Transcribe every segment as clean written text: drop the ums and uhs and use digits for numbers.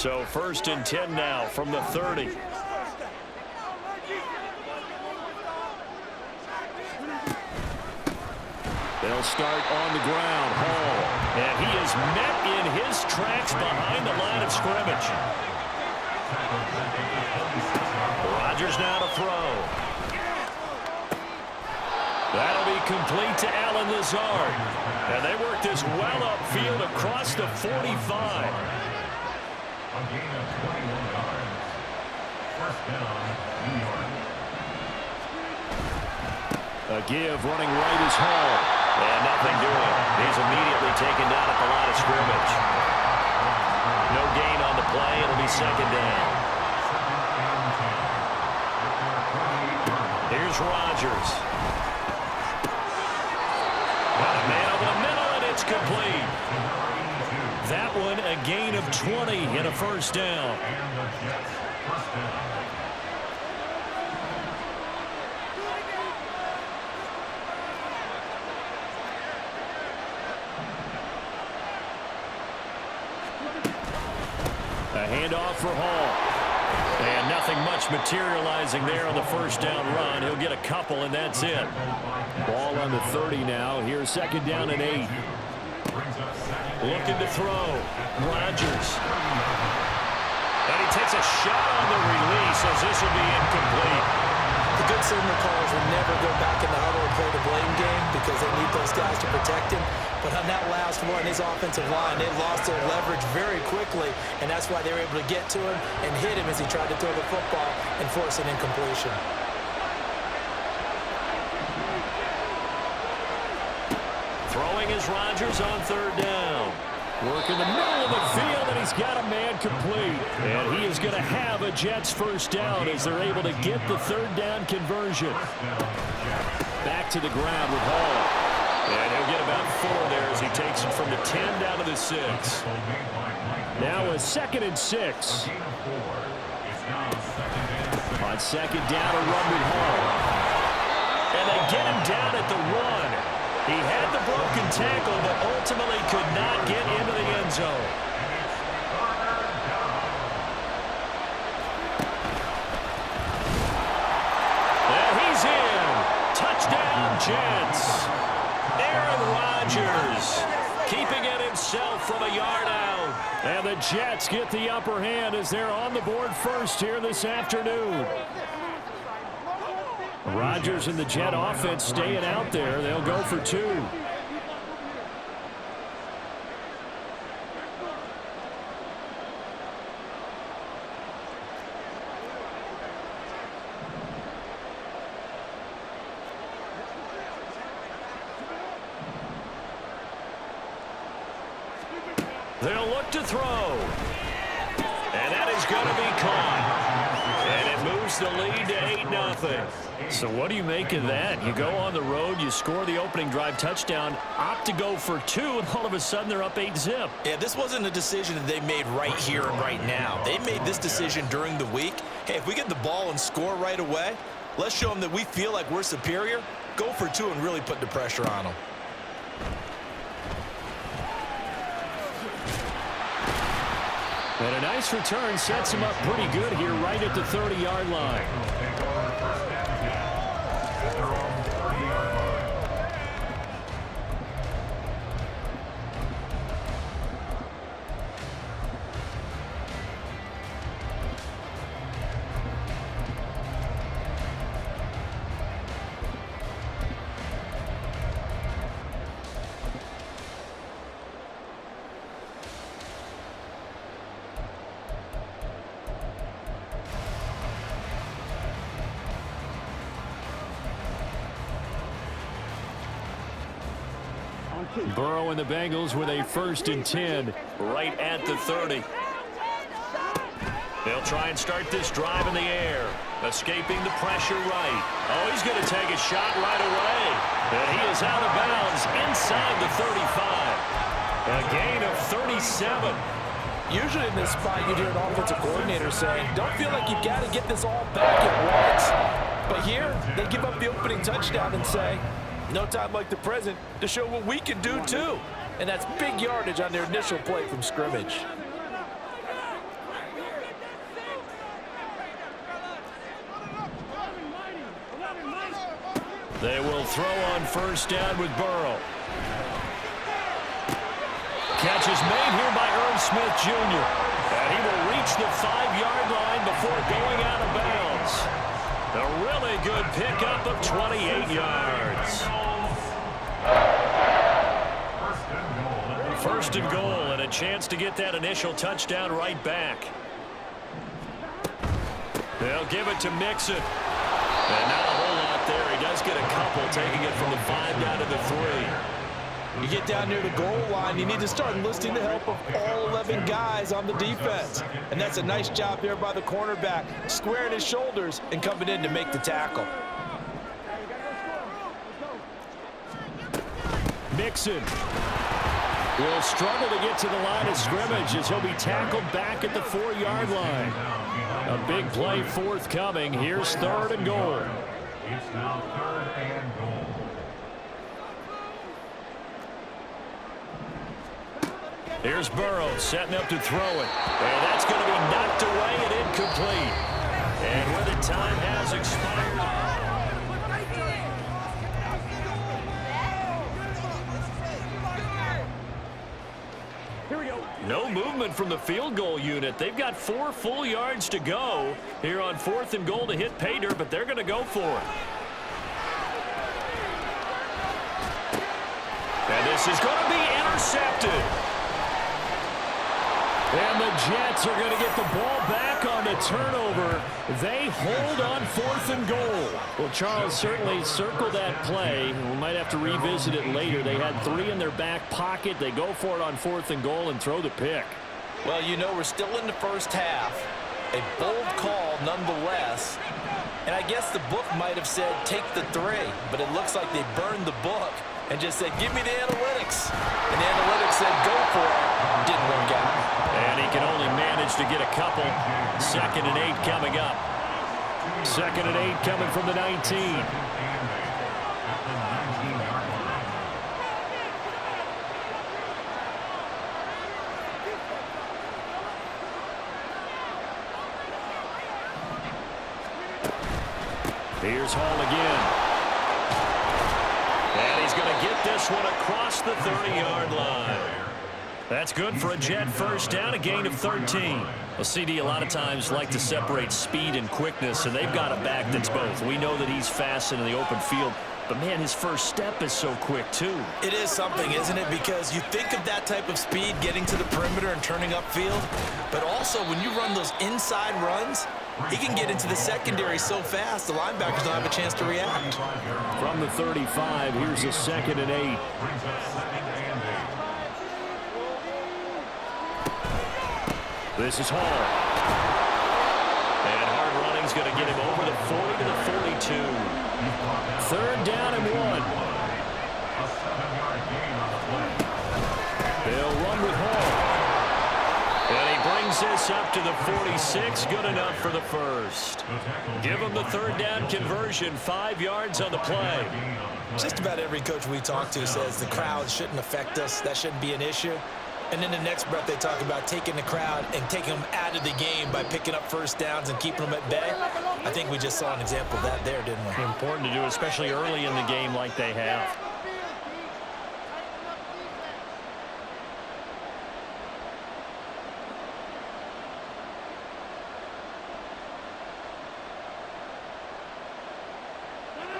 So 1st and 10 now from the 30. They'll start on the ground. Hall. And he is met in his tracks behind the line of scrimmage. Rodgers now to throw. That'll be complete to Allen Lazard. And they work this well upfield across the 45. A gain of 21 yards. First down, New York. A give running right is Hall. And nothing doing. He's immediately taken down at the line of scrimmage. No gain on the play. It'll be 2nd down. Here's Rodgers. Got a man over the middle, and it's complete. That one a gain of 20 and a 1st down. A handoff for Hall. And nothing much materializing there on the 1st down run. He'll get a couple, and that's it. Ball on the 30 now. Here's 2nd down and 8. Looking to throw. Rodgers. And he takes a shot on the release as this will be incomplete. The good signal callers will never go back in the huddle and play the blame game because they need those guys to protect him. But on that last one, his offensive line, they lost their leverage very quickly, and that's why they were able to get to him and hit him as he tried to throw the football and force an incompletion. Throwing is Rodgers on 3rd down. Work in the middle of the field, and he's got a man complete. And he is going to have a Jets 1st down as they're able to get the 3rd down conversion. Back to the ground with Hall. And he'll get about 4 there as he takes it from the 10 down to the 6. Now a 2nd and 6. On 2nd down, a run with Hall. And they get him down at the 1. He had the broken tackle, but ultimately could not get into the end zone. And he's in. Touchdown, Jets. Aaron Rodgers keeping it himself from a yard out. And the Jets get the upper hand as they're on the board first here this afternoon. Rodgers and the Jet offense staying out there. They'll go for 2. They'll look to throw. And that is going to be caught. And it moves the lead to 8-0. So what do you make of that? You go on the road, you score the opening drive touchdown, opt to go for 2, and all of a sudden they're up 8-zip. Yeah, this wasn't a decision that they made right here and right now. They made this decision during the week. Hey, if we get the ball and score right away, let's show them that we feel like we're superior. Go for 2 and really put the pressure on them. And a nice return sets him up pretty good here right at the 30-yard line. Burrow and the Bengals with a 1st and 10 right at the 30. They'll try and start this drive in the air. Escaping the pressure right. Oh, he's going to take a shot right away. And he is out of bounds inside the 35. A gain of 37. Usually in this spot, you'd hear an offensive coordinator saying, don't feel like you've got to get this all back at once. But here, they give up the opening touchdown and say, no time like the present to show what we can do too. And that's big yardage on their initial play from scrimmage. They will throw on first down with Burrow. Catch is made here by Irv Smith Jr. And he will reach the 5-yard line before going out of bounds. A really good pickup of 28 yards. First and goal, and a chance to get that initial touchdown right back. They'll give it to Mixon. And not a whole lot there. He does get a couple, taking it from the 5 down to the 3. You get down near the goal line, you need to start enlisting the help of all 11 guys on the defense. And that's a nice job there by the cornerback, squaring his shoulders and coming in to make the tackle. Mixon will struggle to get to the line of scrimmage as he'll be tackled back at the 4-yard line. A big play forthcoming. Here's 3rd and goal. It's now 3rd and goal. Here's Burrow setting up to throw it. And that's going to be knocked away and incomplete. And where the time has expired. No movement from the field goal unit. They've got 4 full yards to go here on 4th and goal to hit pay dirt, but they're going to go for it. And this is going to be intercepted. And the Jets are going to get the ball back on the turnover. They hold on 4th and goal. Well, Charles certainly circled that play. We might have to revisit it later. They had 3 in their back pocket. They go for it on 4th and goal and throw the pick. Well, you know, we're still in the first half. A bold call nonetheless. And I guess the book might have said take the 3, but it looks like they burned the book and just said, give me the analytics. And the analytics said, go for it. Didn't work out. And he can only manage to get a couple. 2nd and 8 coming up. 2nd and 8 coming from the 19. Here's Hall again. And he's going to get this one across the 30-yard line. That's good for a Jet first down, a gain of 13. Well, CD a lot of times like to separate speed and quickness, and they've got a back that's both. We know that he's fast in the open field, but, man, his first step is so quick, too. It is something, isn't it? Because you think of that type of speed getting to the perimeter and turning upfield, but also when you run those inside runs, he can get into the secondary so fast, the linebackers don't have a chance to react. From the 35, here's a 2nd and 8. This is Hall. And hard running's going to get him over the 40 to the 42. 3rd down and 1. They'll run with Hall. And he brings this up to the 46. Good enough for the first. Give him the 3rd down conversion. 5 yards on the play. Just about every coach we talk to says the crowd shouldn't affect us. That shouldn't be an issue. And in the next breath, they talk about taking the crowd and taking them out of the game by picking up first downs and keeping them at bay. I think we just saw an example of that there, didn't we? Important to do, especially early in the game like they have.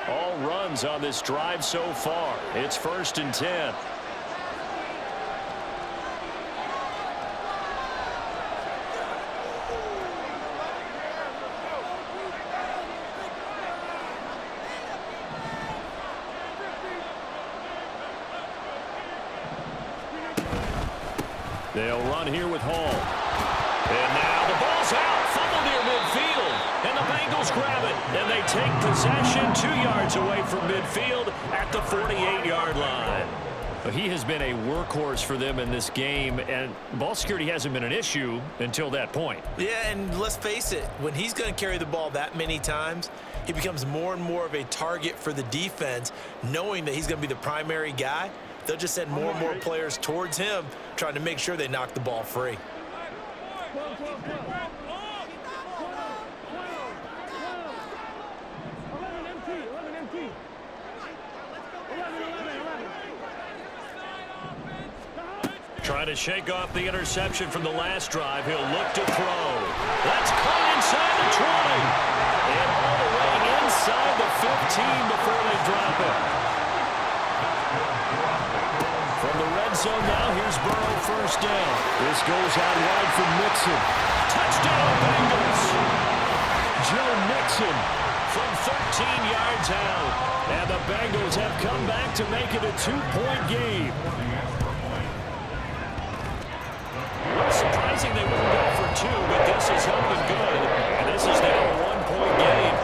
All runs on this drive so far. It's 1st and 10. They'll run here with Hall. And now the ball's out. Fumble near midfield. And the Bengals grab it. And they take possession 2 yards away from midfield at the 48-yard line. But he has been a workhorse for them in this game. And ball security hasn't been an issue until that point. Yeah, and let's face it. When he's going to carry the ball that many times, he becomes more and more of a target for the defense, knowing that he's going to be the primary guy. They'll just send more and more players towards him, trying to make sure they knock the ball free. Trying to shake off the interception from the last drive. He'll look to throw. That's caught inside the 20. And all the way inside the 15 before they drop it. From the red zone now, here's Burrow first down. This goes out wide for Mixon. Touchdown, Bengals. Joe Mixon from 13 yards out. And the Bengals have come back to make it a 2-point game. Surprising they wouldn't go for 2, but this is something good. And this is now a 1-point game.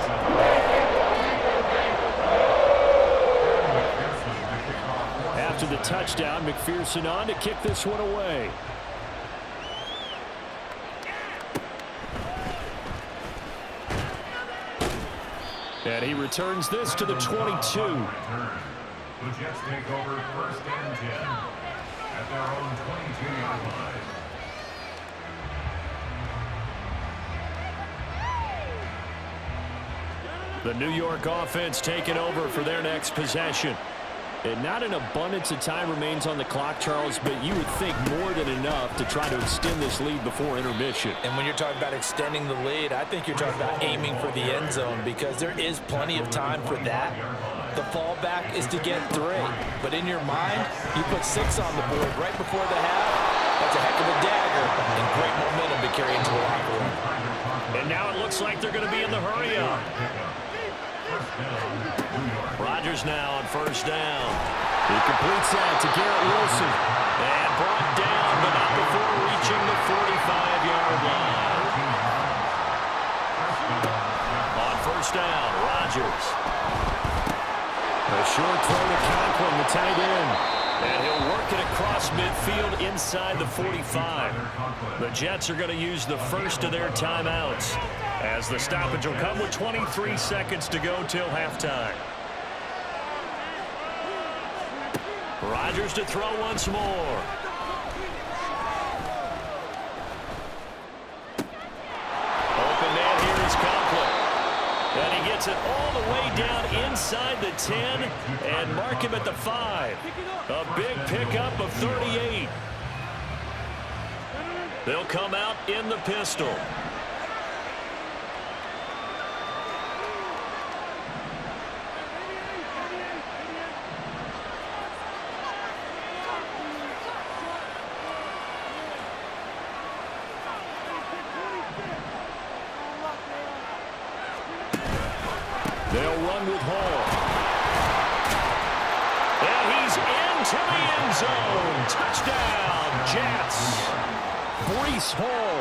After the touchdown, McPherson on to kick this one away. And he returns this to the 22. The Jets take over 1st and 10 at their own 22-yard line. The New York offense taking over for their next possession. And not an abundance of time remains on the clock, Charles, but you would think more than enough to try to extend this lead before intermission. And when you're talking about extending the lead, I think you're talking about aiming for the end zone because there is plenty of time for that. The fallback is to get 3. But in your mind, you put 6 on the board right before the half. That's a heck of a dagger and great momentum to carry into the locker room. And now it looks like they're going to be in the hurry-up. Rodgers now on first down. He completes that to Garrett Wilson. And brought down, but not before reaching the 45-yard line. On first down, Rodgers. A short throw to Conklin, the tight end. And he'll work it across midfield inside the 45. The Jets are going to use the first of their timeouts, as the stoppage will come with 23 seconds to go till halftime. Rodgers to throw once more. Open man here is Conklin. And he gets it all the way down inside the 10 and mark him at the 5. A big pickup of 38. They'll come out in the pistol. They'll run with Hall. And he's into the end zone. Touchdown, Jets. Breece Hall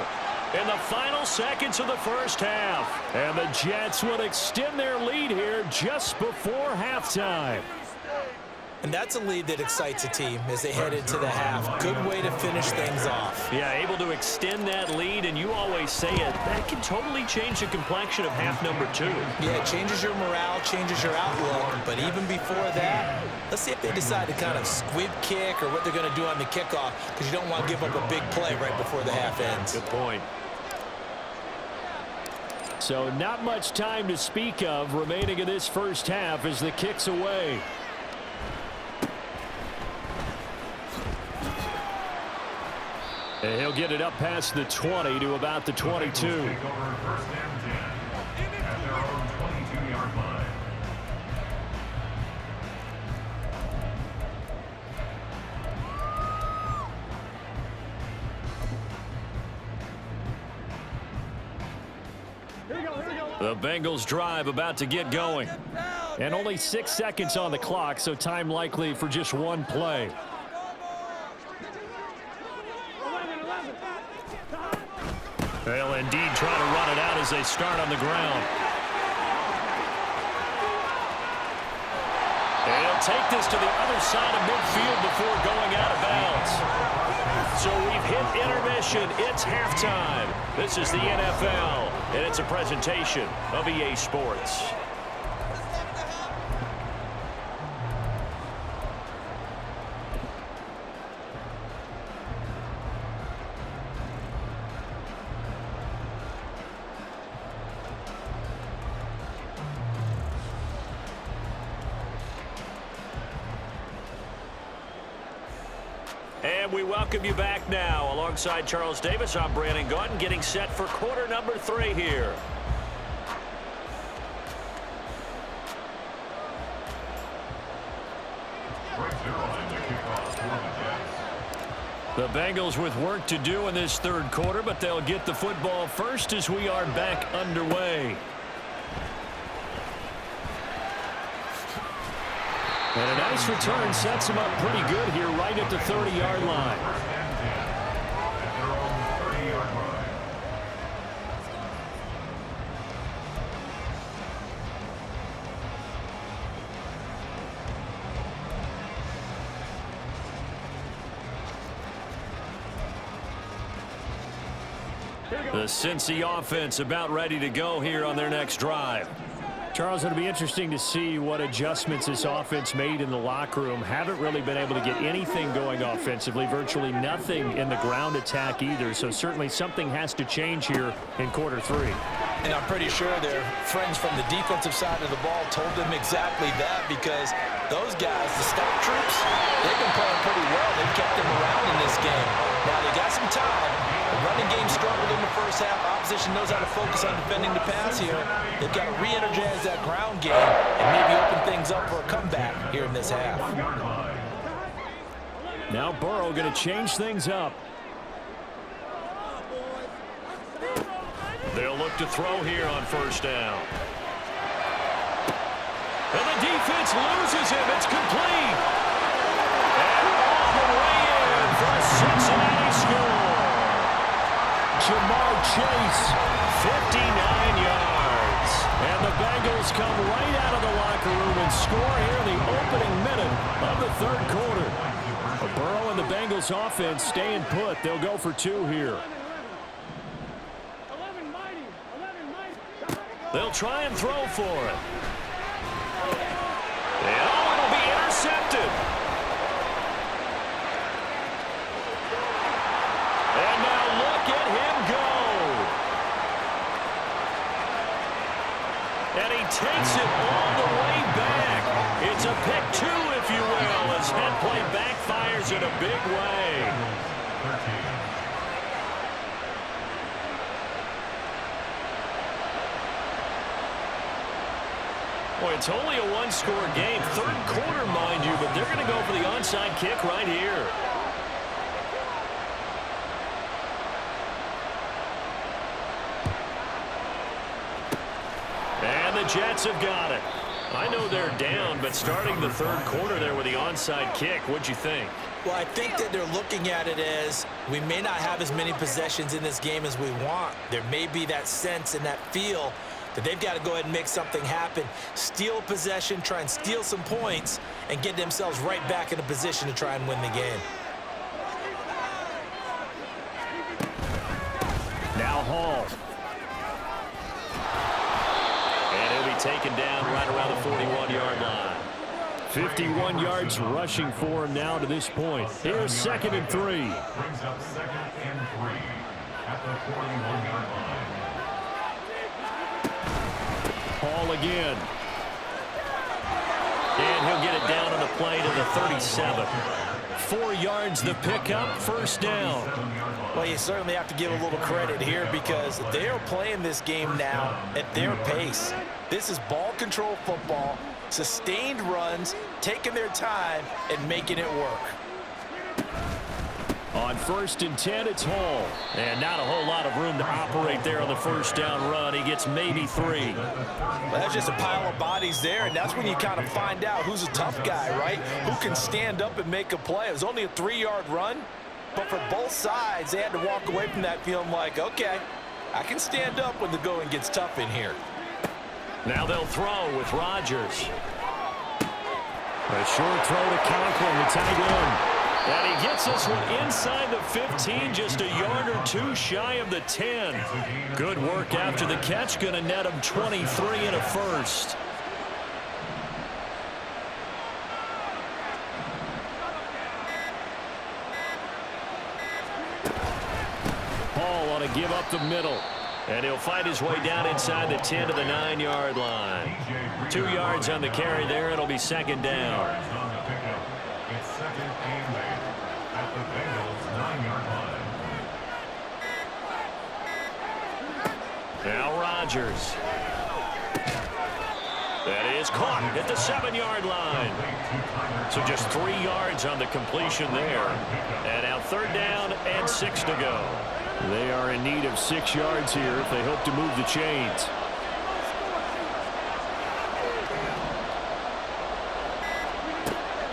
in the final seconds of the first half. And the Jets will extend their lead here just before halftime. And that's a lead that excites a team as they head into the half. Good way to finish things off. Yeah, able to extend that lead, and you always say it, that can totally change the complexion of half number 2. Yeah, it changes your morale, changes your outlook. But even before that, let's see if they decide to kind of squib kick or what they're going to do on the kickoff, because you don't want to give up a big play right before the half ends. Good point. So not much time to speak of remaining in this first half as the kick's away. And he'll get it up past the 20 to about the 22. The Bengals drive about to get going. And only 6 seconds on the clock, so time likely for just one play. They'll indeed try to run it out as they start on the ground. And he'll take this to the other side of midfield before going out of bounds. So we've hit intermission. It's halftime. This is the NFL, and it's a presentation of EA Sports. And we welcome you back now. Alongside Charles Davis, I'm Brandon Gaudin, getting set for quarter number 3 here. The Bengals with work to do in this third quarter, but they'll get the football first as we are back underway. And a nice return sets him up pretty good here right at the 30-yard line. The Cincy offense about ready to go here on their next drive. Charles, it'll be interesting to see what adjustments this offense made in the locker room. Haven't really been able to get anything going offensively, virtually nothing in the ground attack either. So certainly something has to change here in quarter 3. And I'm pretty sure their friends from the defensive side of the ball told them exactly that, because those guys, the stout troops, they've been playing pretty well. They've kept them around in this game. Now they got some time. The running game struggled in the first half. Opposition knows how to focus on defending the pass here. They've got to re-energize that ground game and maybe open things up for a comeback here in this half. Now Burrow going to change things up. They'll look to throw here on first down. And the defense loses him. It's complete. And all the way in for a Cincinnati score. Jamar Chase, 59 yards. And the Bengals come right out of the locker room and score here in the opening minute of the third quarter. Burrow and the Bengals offense staying put. They'll go for 2 here. They'll try and throw for it. And it'll be intercepted. And now look at him go. And he takes it all the way back. It's a pick 2, if you will, as head play backfires in a big way. Boy, it's only a one-score game. Third quarter, mind you, but they're going to go for the onside kick right here. And the Jets have got it. I know they're down, but starting the third quarter there with the onside kick, what'd you think? Well, I think that they're looking at it as we may not have as many possessions in this game as we want. There may be that sense and that feel that they've got to go ahead and make something happen, steal possession, try and steal some points, and get themselves right back in a position to try and win the game. Now Hall. And he'll be taken down right around the 41-yard line. 51 yards rushing for him now to this point. Here's 2nd and 3. Brings up 2nd and 3 at the 41-yard line. Hall again. And he'll get it down on the play to the 37. 4 yards the pickup, first down. Well, you certainly have to give a little credit here because they are playing this game now at their pace. This is ball control football, sustained runs, taking their time, and making it work. On 1st and 10, it's Hall. And not a whole lot of room to operate there on the first down run. He gets maybe 3. Well, that's just a pile of bodies there, and that's when you kind of find out who's a tough guy, right? Who can stand up and make a play. It was only a 3-yard run, but for both sides, they had to walk away from that feeling like, okay, I can stand up when the going gets tough in here. Now they'll throw with Rodgers. A short throw to Conklin, the tight end. And he gets this one inside the 15, just a yard or 2 shy of the 10. Good work after the catch, going to net him 23 and a first. Hall on a give up the middle. And he'll fight his way down inside the 10 to the 9-yard line. 2 yards on the carry there. It'll be 2nd down. It's 2nd and 8 at the Bengals Now Rodgers. That is caught at the 7-yard line. So just 3 yards on the completion there. And now 3rd down and 6 to go. They are in need of 6 yards here if they hope to move the chains.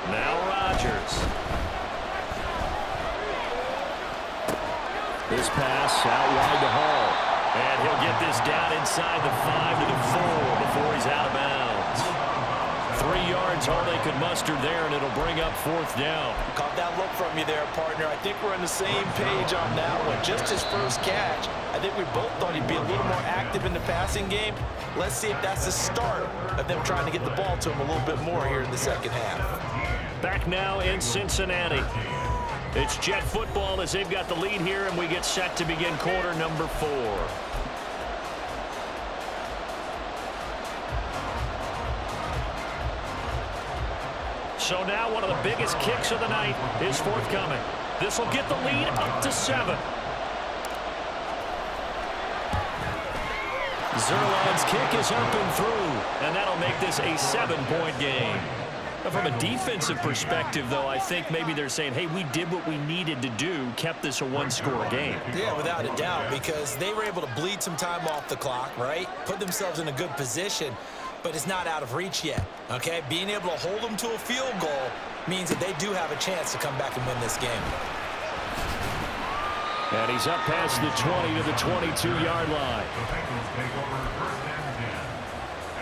Now Rodgers. This pass out wide to Hall. And he'll get this down inside the 5 to the 4 before he's out of bounds. 3 yards all they could muster there, and it'll bring up 4th down. Caught that look from you there, partner. I think we're on the same page on that one. Just his first catch. I think we both thought he'd be a little more active in the passing game. Let's see if that's the start of them trying to get the ball to him a little bit more here in the second half. Back now in Cincinnati. It's Jet football as they've got the lead here, and we get set to begin quarter number 4. So now one of the biggest kicks of the night is forthcoming. This will get the lead up to 7. Zerline's kick is up and through, and that'll make this a 7-point game. From a defensive perspective, though, I think maybe they're saying, hey, we did what we needed to do, kept this a 1-score game. Yeah, without a doubt, because they were able to bleed some time off the clock, right? Put themselves in a good position, but it's not out of reach yet, okay? Being able to hold them to a field goal means that they do have a chance to come back and win this game. And he's up past the 20 to the 22-yard line. The Bengals take over 1st and 10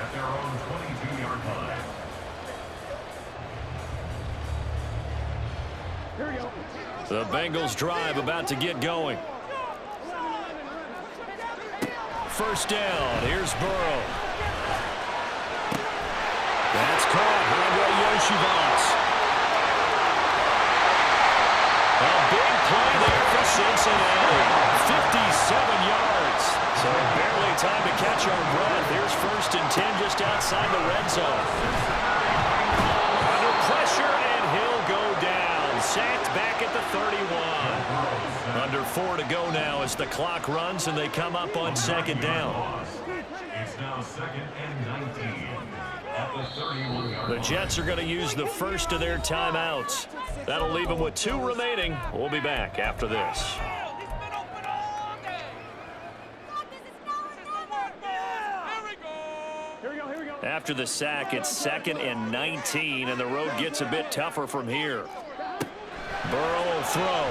at their own 22-yard line. The Bengals drive about to get going. 1st down. Here's Burrow. That's caught. Andre Yoshivas. A big play there for Cincinnati. 57 yards. So barely time to catch our breath. Here's 1st and 10 just outside the red zone. Under pressure, and he'll go down. Sacked back at the 31. Under 4 to go now as the clock runs and they come up on 2nd down. It's now 2nd and 19 at the 31-yard line. The Jets are going to use the first of their timeouts. That'll leave them with 2 remaining. We'll be back after this. After the sack, it's 2nd and 19, and the road gets a bit tougher from here. Burrow will throw.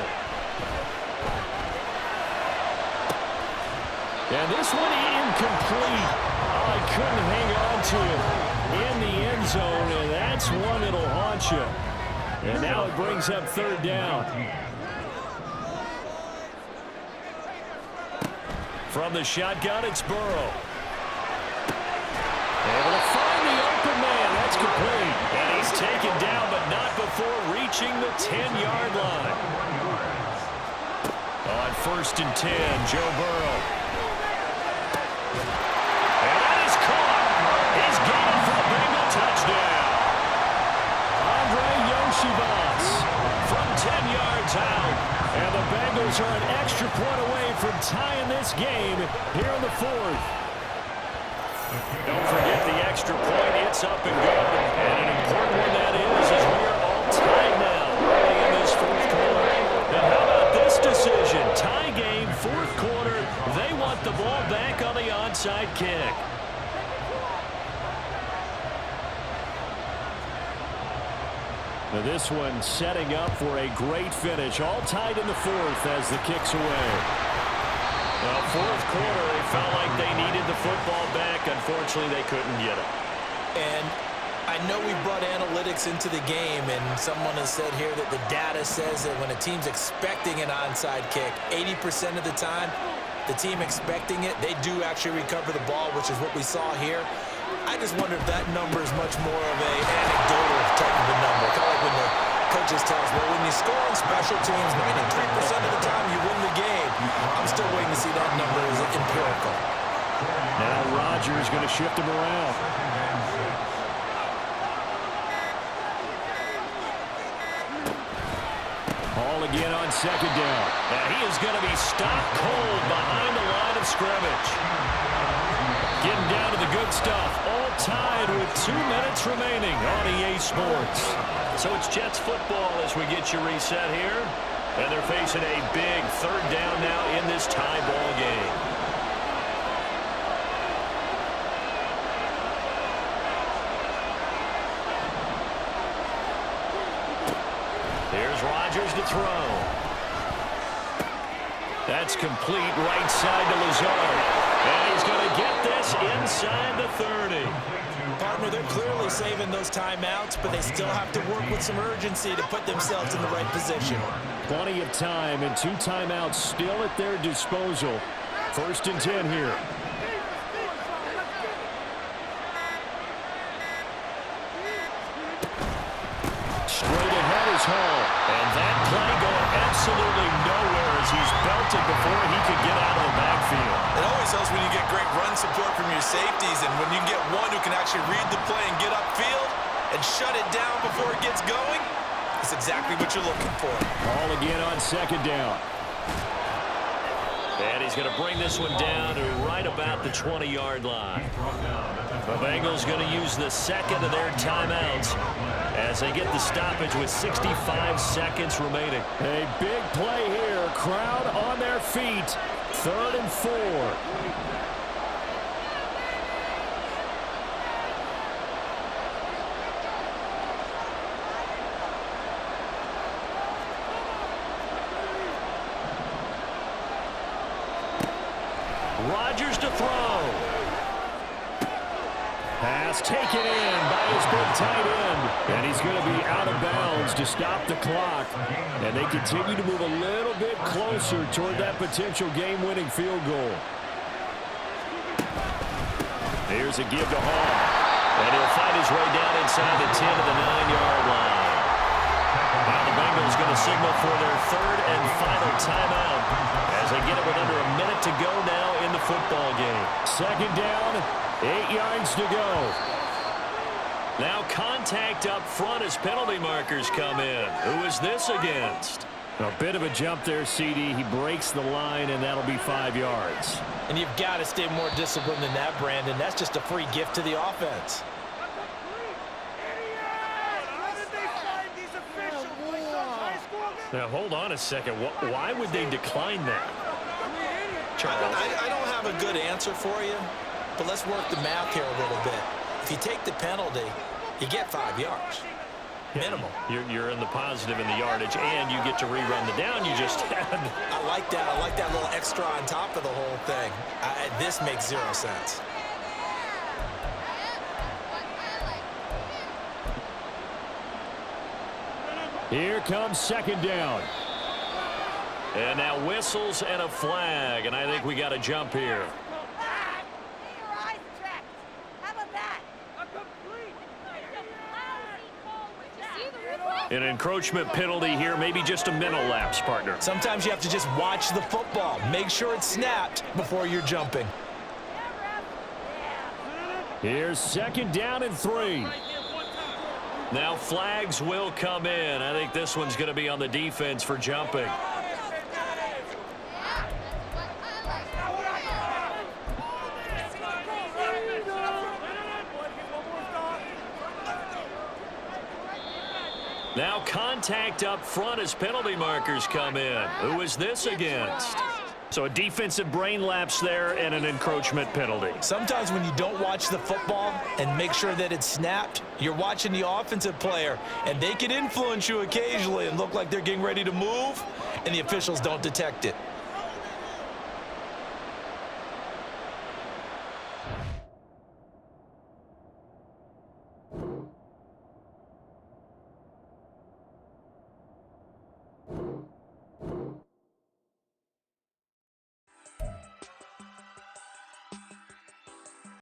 And this one incomplete. Oh, I couldn't hang on to it in the end zone, and that's one that'll haunt you. And now it brings up 3rd down. From the shotgun, it's Burrow. Able to find the open man. That's complete. And he's taken down, but not before reaching the 10-yard line. On 1st and 10, Joe Burrow. And that is caught. He's got it for a Bengal touchdown. Andre Yoshivas from 10 yards out. And the Bengals are an extra point away from tying this game here in the 4th. Don't forget the extra point. It's up and good. And an important one that is, as we are all tied now early in this 4th quarter. And how about this decision? Tie game, 4th quarter. They want the ball back on the onside kick. Now this one setting up for a great finish. All tied in the 4th as the kick's away. Well, 4th quarter, they felt like they needed the football back. Unfortunately, they couldn't get it. And I know we brought analytics into the game, and someone has said here that the data says that when a team's expecting an onside kick, 80% of the time, the team expecting it, they do actually recover the ball, which is what we saw here. I just wonder if that number is much more of an anecdotal type of a number. Kind of like when the coaches tell us, well, when you score on special teams, 93% of the time you win the game. I'm still waiting to see that number as empirical. Now Rodgers going to shift him around. Ball again on 2nd down. And he is going to be stopped cold behind the line of scrimmage. Good stuff. All tied with 2 minutes remaining on EA Sports. So it's Jets football as we get you reset here. And they're facing a big third down now in this tie ball game. Here's Rodgers to throw. That's complete right side to Lazard. And he's going to get this inside the 30. Partner, they're clearly saving those timeouts, but they still have to work with some urgency to put themselves in the right position. Plenty of time and 2 timeouts still at their disposal. 1st and 10 here. Straight ahead is Hall. And that play going absolutely nowhere as he's belted before he could get out of the backfield. It always helps when you get great run support from your safeties, and when you get one who can actually read the play and get upfield and shut it down before it gets going, that's exactly what you're looking for. Hall again on 2nd down. And he's going to bring this one down to right about the 20-yard line. The Bengals going to use the second of their timeouts as they get the stoppage with 65 seconds remaining. A big play here. Crowd on their feet. 3rd and 4. Rodgers to throw. Pass taken in by his big tight end. And he's going to be out of bounds to stop the clock. And they continue to move a little bit closer toward that potential game-winning field goal. Here's a give to Hall. And he'll find his way down inside the 10 to the 9-yard line. Now the Bengals going to signal for their 3rd and final timeout as they get it with under a minute to go now in the football game. 2nd down, 8 yards to go. Now contact up front as penalty markers come in. Who is this against? A bit of a jump there, CD. He breaks the line, and that'll be 5 yards. And you've got to stay more disciplined than that, Brandon. That's just a free gift to the offense. Now, hold on a second. Why would they decline that? Charles? I don't have a good answer for you, but let's work the math here a little bit. If you take the penalty, you get 5 yards. Minimum. You're in the positive in the yardage, and you get to rerun the down you just had. I like that. I like that little extra on top of the whole thing. This makes 0 sense. Here comes 2nd down. And now whistles and a flag, and I think we got a jump here. An encroachment penalty here, maybe just a mental lapse, partner. Sometimes you have to just watch the football. Make sure it's snapped before you're jumping. Here's 2nd down and 3. Now flags will come in. I think this one's going to be on the defense for jumping. Now contact up front as penalty markers come in. Who is this against? So a defensive brain lapse there and an encroachment penalty. Sometimes when you don't watch the football and make sure that it's snapped, you're watching the offensive player, and they can influence you occasionally and look like they're getting ready to move, and the officials don't detect it.